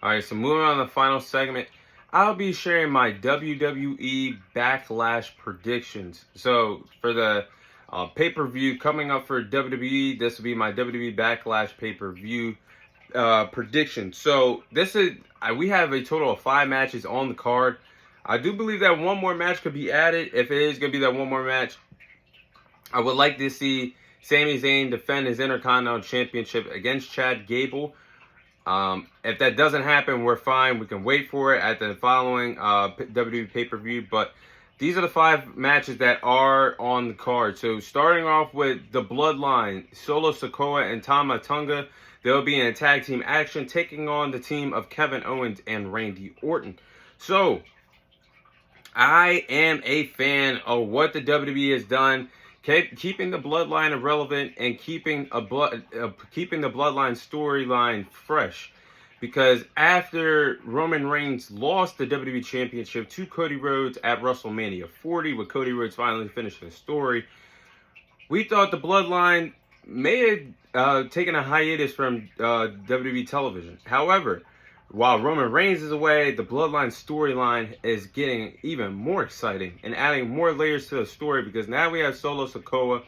Alright, so moving on to the final segment, I'll be sharing my WWE Backlash predictions. So for the pay-per-view coming up for WWE, this will be my WWE Backlash pay-per-view prediction. So we have a total of 5 matches on the card. I do believe that one more match could be added. If it is going to be that one more match, I would like to see Sami Zayn defend his Intercontinental Championship against Chad Gable. If that doesn't happen, we're fine. We can wait for it at the following WWE pay-per-view. But these are the 5 matches that are on the card. So starting off with the Bloodline, Solo Sikoa and Tama Tonga. They'll be in a tag team action taking on the team of Kevin Owens and Randy Orton. So I am a fan of what the WWE has done, keeping the Bloodline relevant and keeping the Bloodline storyline fresh. Because after Roman Reigns lost the WWE Championship to Cody Rhodes at WrestleMania 40, with Cody Rhodes finally finishing the story, we thought the Bloodline may have taken a hiatus from WWE television. However, while Roman Reigns is away, the Bloodline storyline is getting even more exciting and adding more layers to the story, because now we have Solo Sikoa,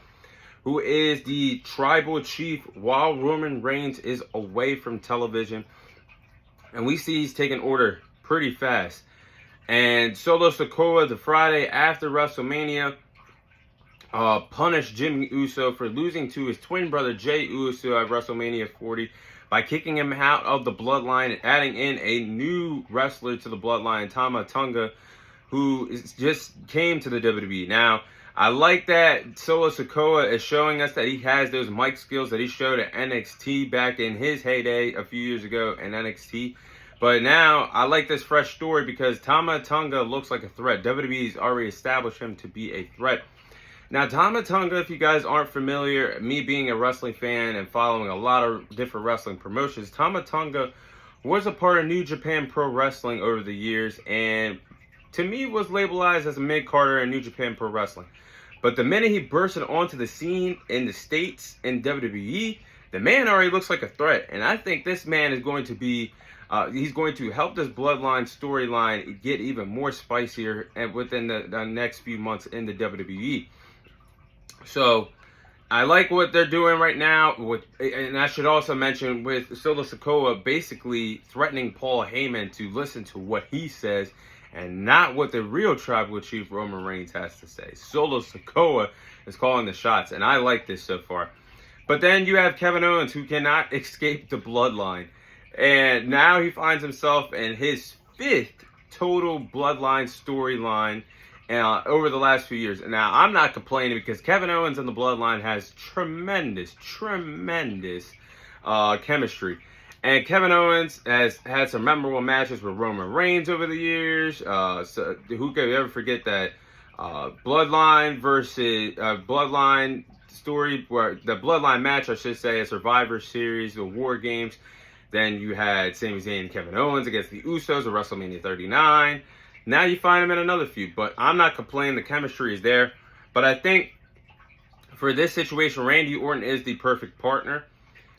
who is the tribal chief while Roman Reigns is away from television. And we see he's taking order pretty fast. And Solo Sikoa, the Friday after WrestleMania, punished Jimmy Uso for losing to his twin brother Jey Uso at WrestleMania 40 by kicking him out of the Bloodline and adding in a new wrestler to the Bloodline, Tama Tonga, who just came to the WWE. Now, I like that Solo Sikoa is showing us that he has those mic skills that he showed at NXT back in his heyday a few years ago in NXT. But now, I like this fresh story because Tama Tonga looks like a threat. WWE's already established him to be a threat. Now, Tama Tonga, if you guys aren't familiar, me being a wrestling fan and following a lot of different wrestling promotions, Tama Tonga was a part of New Japan Pro Wrestling over the years, and to me was labelized as a mid-carder in New Japan Pro Wrestling. But the minute he bursted onto the scene in the States in WWE, the man already looks like a threat. And I think this man is going to be, he's going to help this Bloodline storyline get even more spicier and within the next few months in the WWE. So, I like what they're doing right now. And I should also mention with Solo Sikoa basically threatening Paul Heyman to listen to what he says and not what the real tribal chief Roman Reigns has to say. Solo Sikoa is calling the shots, and I like this so far. But then you have Kevin Owens, who cannot escape the Bloodline. And now he finds himself in his 5th total Bloodline storyline over the last few years. Now, I'm not complaining because Kevin Owens and the Bloodline has tremendous chemistry. And Kevin Owens has had some memorable matches with Roman Reigns over the years. So who could ever forget that Bloodline versus Bloodline story, where the Bloodline match, I should say, a Survivor Series, the War Games. Then you had Sami Zayn and Kevin Owens against the Usos at WrestleMania 39. Now you find him in another feud, but I'm not complaining. The chemistry is there. But I think for this situation, Randy Orton is the perfect partner,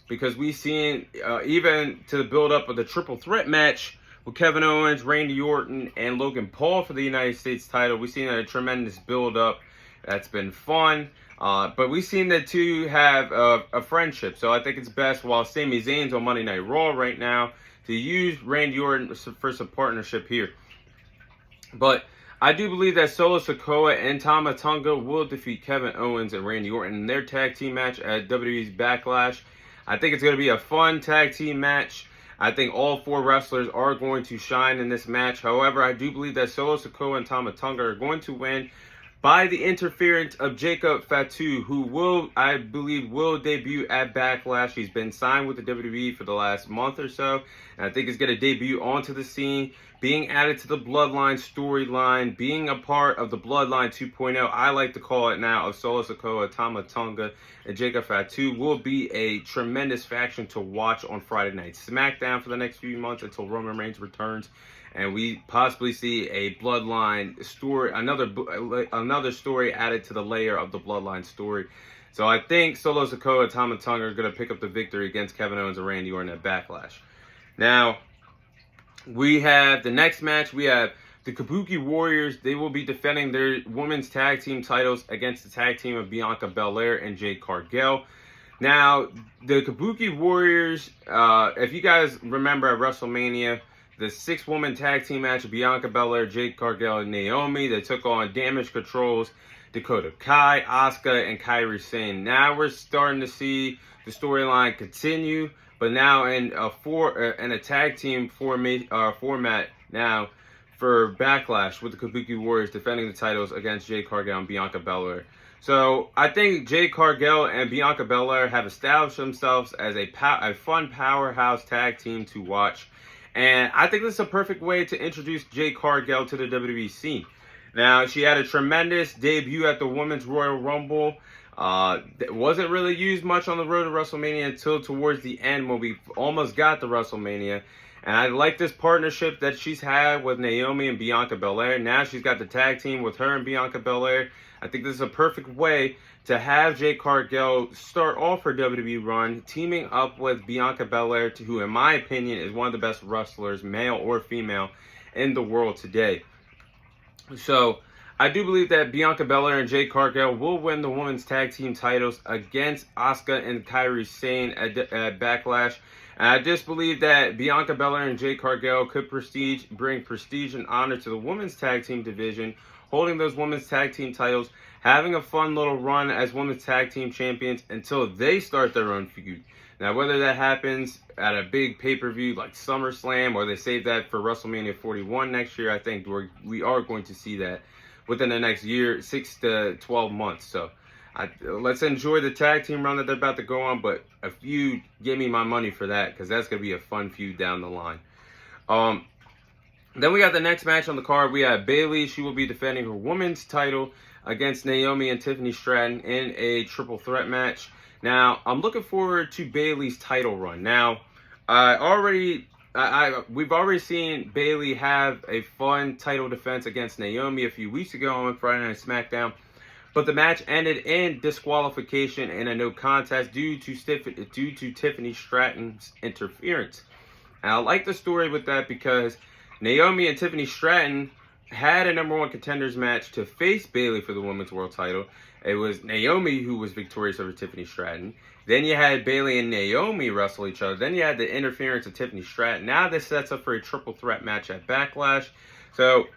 because we've seen, even to the build-up of the triple threat match with Kevin Owens, Randy Orton, and Logan Paul for the United States title, we've seen a tremendous build-up. That's been fun. But we've seen the two have a friendship. So I think it's best, while Sami Zayn's on Monday Night Raw right now, to use Randy Orton for some partnership here. But I do believe that Solo Sikoa and Tama Tonga will defeat Kevin Owens and Randy Orton in their tag team match at WWE's Backlash. I think it's going to be a fun tag team match. I think all 4 wrestlers are going to shine in this match. However, I do believe that Solo Sikoa and Tama Tonga are going to win by the interference of Jacob Fatu, who I believe will debut at Backlash. He's been signed with the WWE for the last month or so, and I think he's going to debut onto the scene, being added to the Bloodline storyline, being a part of the Bloodline 2.0. I like to call it now, of Solo Sikoa, Tama Tonga, and Jacob Fatu will be a tremendous faction to watch on Friday Night SmackDown for the next few months until Roman Reigns returns. And we possibly see a Bloodline story, another story added to the layer of the Bloodline story. So I think Solo Sikoa and Tama Tonga are going to pick up the victory against Kevin Owens and Randy Orton at Backlash. Now, We have the next match. We have the Kabuki Warriors. They will be defending their women's tag team titles against the tag team of Bianca Belair and Jade Cargill. Now, the Kabuki Warriors, if you guys remember at WrestleMania, the 6-woman tag team match of Bianca Belair, Jade Cargill, and Naomi, they took on Damage Control's Dakota Kai, Asuka, and Kairi Sane. Now we're starting to see the storyline continue, but now in a tag team format now for Backlash with the Kabuki Warriors defending the titles against Jade Cargill and Bianca Belair. So I think Jade Cargill and Bianca Belair have established themselves as a fun powerhouse tag team to watch. And I think this is a perfect way to introduce Jade Cargill to the WWE scene. Now, she had a tremendous debut at the Women's Royal Rumble. It wasn't really used much on the road to WrestleMania until towards the end when we almost got to WrestleMania. And I like this partnership that she's had with Naomi and Bianca Belair. Now she's got the tag team with her and Bianca Belair. I think this is a perfect way to have Jade Cargill start off her WWE run, teaming up with Bianca Belair, who in my opinion is one of the best wrestlers, male or female, in the world today. So I do believe that Bianca Belair and Jade Cargill will win the women's tag team titles against Asuka and Kairi Sane at Backlash. And I just believe that Bianca Belair and Jade Cargill could bring prestige and honor to the women's tag team division, holding those women's tag team titles, having a fun little run as women's tag team champions until they start their own feud. Now, whether that happens at a big pay-per-view like SummerSlam or they save that for WrestleMania 41 next year, I think we are going to see that within the next year, 6 to 12 months. So let's enjoy the tag team run that they're about to go on, but a feud, give me my money for that, because that's going to be a fun feud down the line. Then we got the next match on the card. We have Bayley. She will be defending her women's title against Naomi and Tiffany Stratton in a triple threat match. Now, I'm looking forward to Bayley's title run. Now, we've already seen Bayley have a fun title defense against Naomi a few weeks ago on Friday Night SmackDown, but the match ended in disqualification and a no contest due to Tiffany Stratton's interference. And I like the story with that because Naomi and Tiffany Stratton had a number one contenders match to face Bayley for the women's world title. It was Naomi who was victorious over Tiffany Stratton. Then you had Bayley and Naomi wrestle each other. Then you had the interference of Tiffany Stratton. Now this sets up for a triple threat match at Backlash. So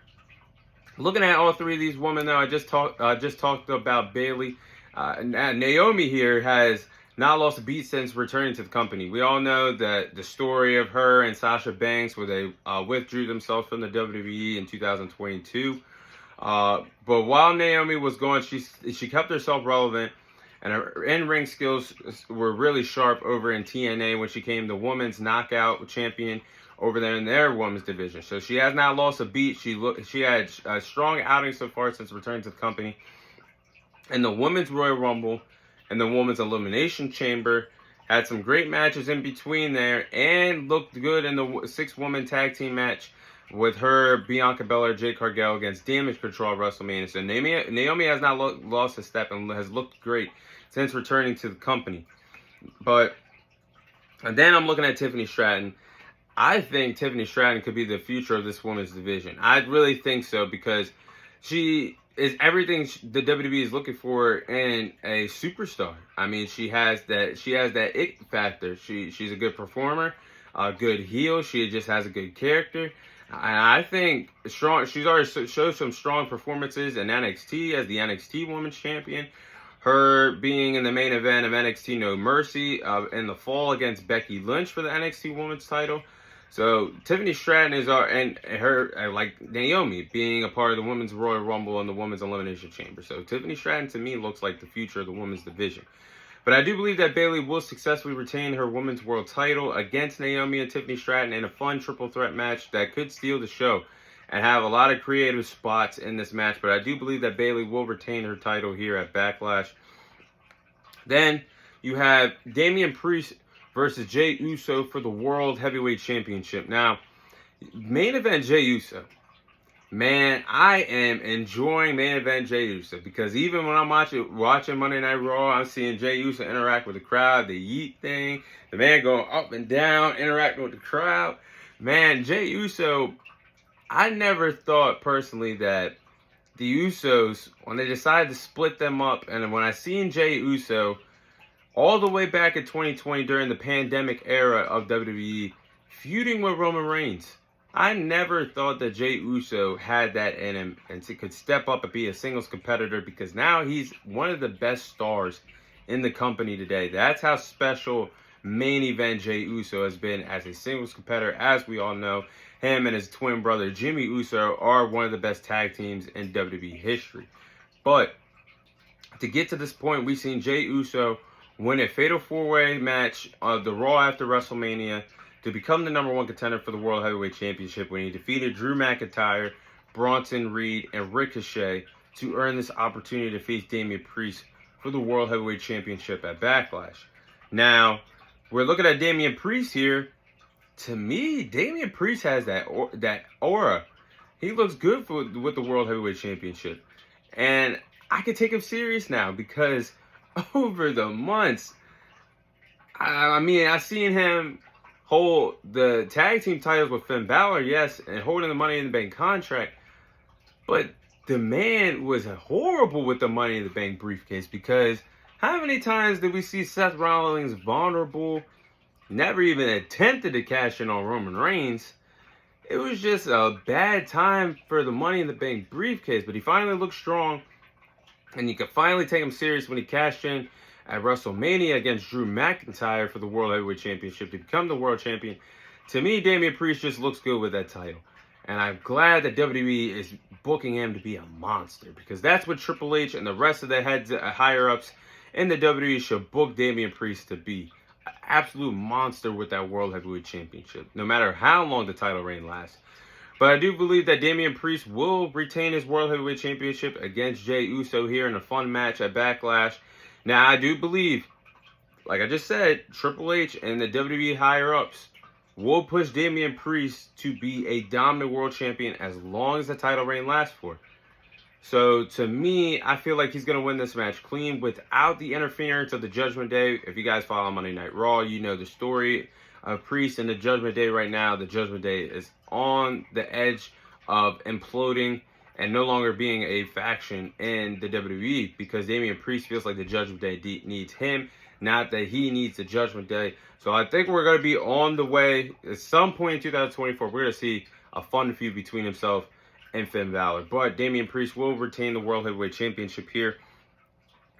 looking at all three of these women, though, I just talked about Bayley. Naomi here has not lost a beat since returning to the company. We all know that the story of her and Sasha Banks, where they withdrew themselves from the WWE in 2022. But while Naomi was gone, she kept herself relevant, and her in-ring skills were really sharp over in TNA when she became the women's knockout champion over there in their women's division. So she has not lost a beat. She had a strong outing so far since returning to the company. In the women's Royal Rumble and the women's Elimination Chamber, had some great matches in between there, and looked good in the 6-woman tag team match with her, Bianca Belair, Jade Cargill against Damage Control at WrestleMania. So Naomi has not lost a step and has looked great since returning to the company. And then I'm looking at Tiffany Stratton. I think Tiffany Stratton could be the future of this women's division. I really think so, because she is everything the WWE is looking for in a superstar. I mean, she has that it factor. She's a good performer, a good heel. She just has a good character. And I think she's already showed some strong performances in NXT as the NXT Women's Champion. Her being in the main event of NXT No Mercy in the fall against Becky Lynch for the NXT Women's title. So Tiffany Stratton is like Naomi, being a part of the Women's Royal Rumble and the Women's Elimination Chamber. So Tiffany Stratton to me looks like the future of the women's division. But I do believe that Bayley will successfully retain her women's world title against Naomi and Tiffany Stratton in a fun triple threat match that could steal the show and have a lot of creative spots in this match. But I do believe that Bayley will retain her title here at Backlash. Then you have Damian Priest versus Jey Uso for the World Heavyweight Championship. Now, main event Jey Uso. Man, I am enjoying main event Jey Uso, because even when I'm watching Monday Night Raw, I'm seeing Jey Uso interact with the crowd, the yeet thing, the man going up and down, interacting with the crowd. Man, Jey Uso, I never thought personally that the Usos, when they decided to split them up, and when I seen Jey Uso all the way back in 2020 during the pandemic era of WWE feuding with Roman Reigns, I never thought that Jey Uso had that in him and could step up and be a singles competitor, because now he's one of the best stars in the company today. That's how special main event Jey Uso has been as a singles competitor. As we all know, him and his twin brother Jimmy Uso are one of the best tag teams in WWE history. But to get to this point, we've seen Jey Uso win a fatal four-way match of the Raw after WrestleMania to become the #1 contender for the World Heavyweight Championship when he defeated Drew McIntyre, Bronson Reed, and Ricochet to earn this opportunity to face Damian Priest for the World Heavyweight Championship at Backlash. Now, we're looking at Damian Priest here. To me, Damian Priest has that aura. He looks good with the World Heavyweight Championship. And I can take him serious now because over the months, I've seen him hold the tag team titles with Finn Balor, yes, and holding the Money in the Bank contract. But the man was horrible with the Money in the Bank briefcase, because how many times did we see Seth Rollins vulnerable, never even attempted to cash in on Roman Reigns? It was just a bad time for the Money in the Bank briefcase, but he finally looked strong, and you could finally take him serious when he cashed in at WrestleMania against Drew McIntyre for the World Heavyweight Championship to become the world champion. To me, Damian Priest just looks good with that title. And I'm glad that WWE is booking him to be a monster, because that's what Triple H and the rest of the higher-ups in the WWE should book Damian Priest to be. An absolute monster with that World Heavyweight Championship, no matter how long the title reign lasts. But I do believe that Damian Priest will retain his World Heavyweight Championship against Jey Uso here in a fun match at Backlash. Now, I do believe, like I just said, Triple H and the WWE higher-ups will push Damian Priest to be a dominant world champion as long as the title reign lasts for. So, to me, I feel like he's going to win this match clean without the interference of the Judgment Day. If you guys follow Monday Night Raw, you know the story of Priest and the Judgment Day right now. The Judgment Day is on the edge of imploding and no longer being a faction in the WWE, because Damian Priest feels like the Judgment Day needs him, not that he needs the Judgment Day. So I think we're going to be on the way. At some point in 2024, we're going to see a fun feud between himself and Finn Balor. But Damian Priest will retain the World Heavyweight Championship here.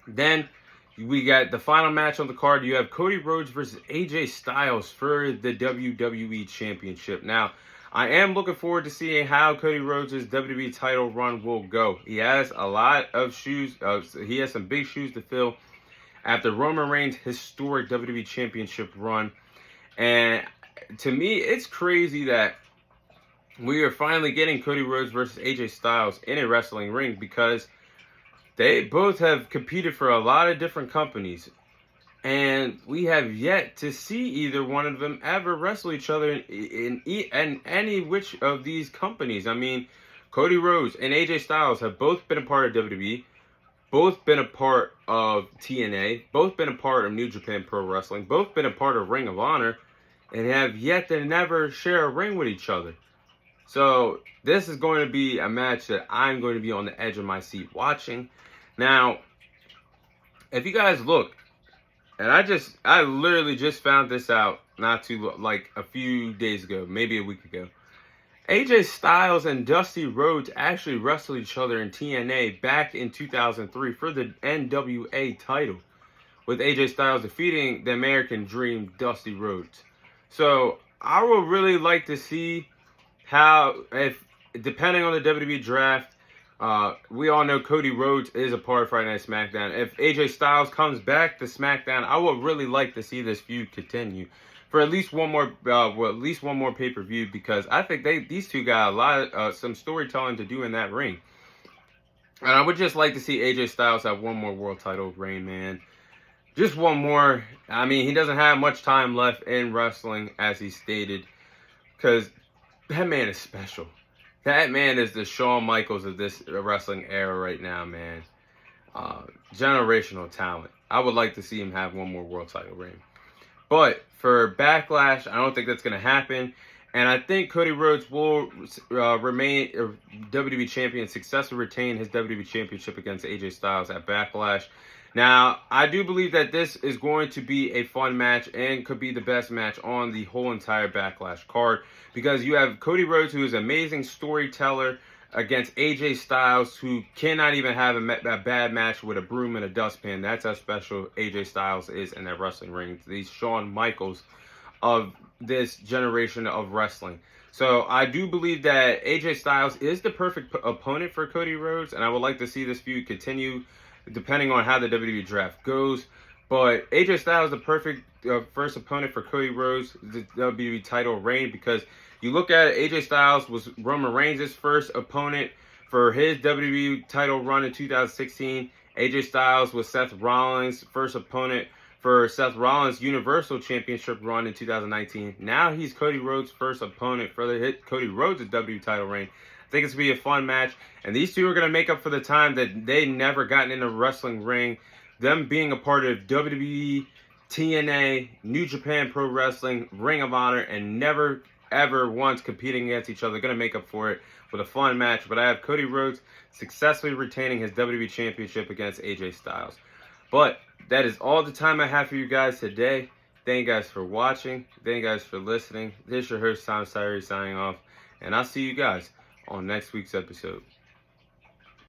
Then we got the final match on the card. You have Cody Rhodes versus AJ Styles for the WWE Championship. Now, I am looking forward to seeing how Cody Rhodes' WWE title run will go. He has a lot of shoes. He has some big shoes to fill after Roman Reigns' historic WWE Championship run. And to me, it's crazy that we are finally getting Cody Rhodes versus AJ Styles in a wrestling ring, because they both have competed for a lot of different companies. And we have yet to see either one of them ever wrestle each other in any which of these companies. I mean, Cody Rhodes and AJ Styles have both been a part of WWE, both been a part of TNA, both been a part of New Japan Pro Wrestling, both been a part of Ring of Honor, and have yet to never share a ring with each other. So this is going to be a match that I'm going to be on the edge of my seat watching. Now, if you guys look, and I literally just found this out like a few days ago, maybe a week ago. AJ Styles and Dusty Rhodes actually wrestled each other in TNA back in 2003 for the NWA title, with AJ Styles defeating the American Dream, Dusty Rhodes. So I would really like to see how, if depending on the WWE draft, we all know Cody Rhodes is a part of Friday Night SmackDown. If AJ Styles comes back to SmackDown, I would really like to see this feud continue for at least one more, pay-per-view, because I think these two got a lot, some storytelling to do in that ring. And I would just like to see AJ Styles have one more world title reign, man. Just one more. I mean, he doesn't have much time left in wrestling, as he stated, because that man is special. That man is the Shawn Michaels of this wrestling era right now, man. Generational talent. I would like to see him have one more world title reign. But for Backlash, I don't think that's going to happen. And I think Cody Rhodes will remain WWE Champion, successfully retain his WWE Championship against AJ Styles at Backlash. Now, I do believe that this is going to be a fun match and could be the best match on the whole entire Backlash card, because you have Cody Rhodes, who is an amazing storyteller, against AJ Styles, who cannot even have a bad match with a broom and a dustpan. That's how special AJ Styles is in that wrestling ring. These Shawn Michaels of this generation of wrestling. So I do believe that AJ Styles is the perfect opponent for Cody Rhodes, and I would like to see this feud continue depending on how the WWE draft goes. But AJ Styles is the perfect first opponent for Cody Rhodes, the WWE title reign, because you look at it, AJ Styles was Roman Reigns' first opponent for his WWE title run in 2016. AJ Styles was Seth Rollins' first opponent for Seth Rollins' Universal Championship run in 2019. Now he's Cody Rhodes' first opponent for the hit Cody Rhodes' WWE title reign. I think it's going to be a fun match. And these two are going to make up for the time that they never gotten in a wrestling ring. Them being a part of WWE, TNA, New Japan Pro Wrestling, Ring of Honor, and never, ever once competing against each other. They're going to make up for it with a fun match. But I have Cody Rhodes successfully retaining his WWE Championship against AJ Styles. But that is all the time I have for you guys today. Thank you guys for watching. Thank you guys for listening. This is your host, Tom Sirey, signing off. And I'll see you guys on next week's episode.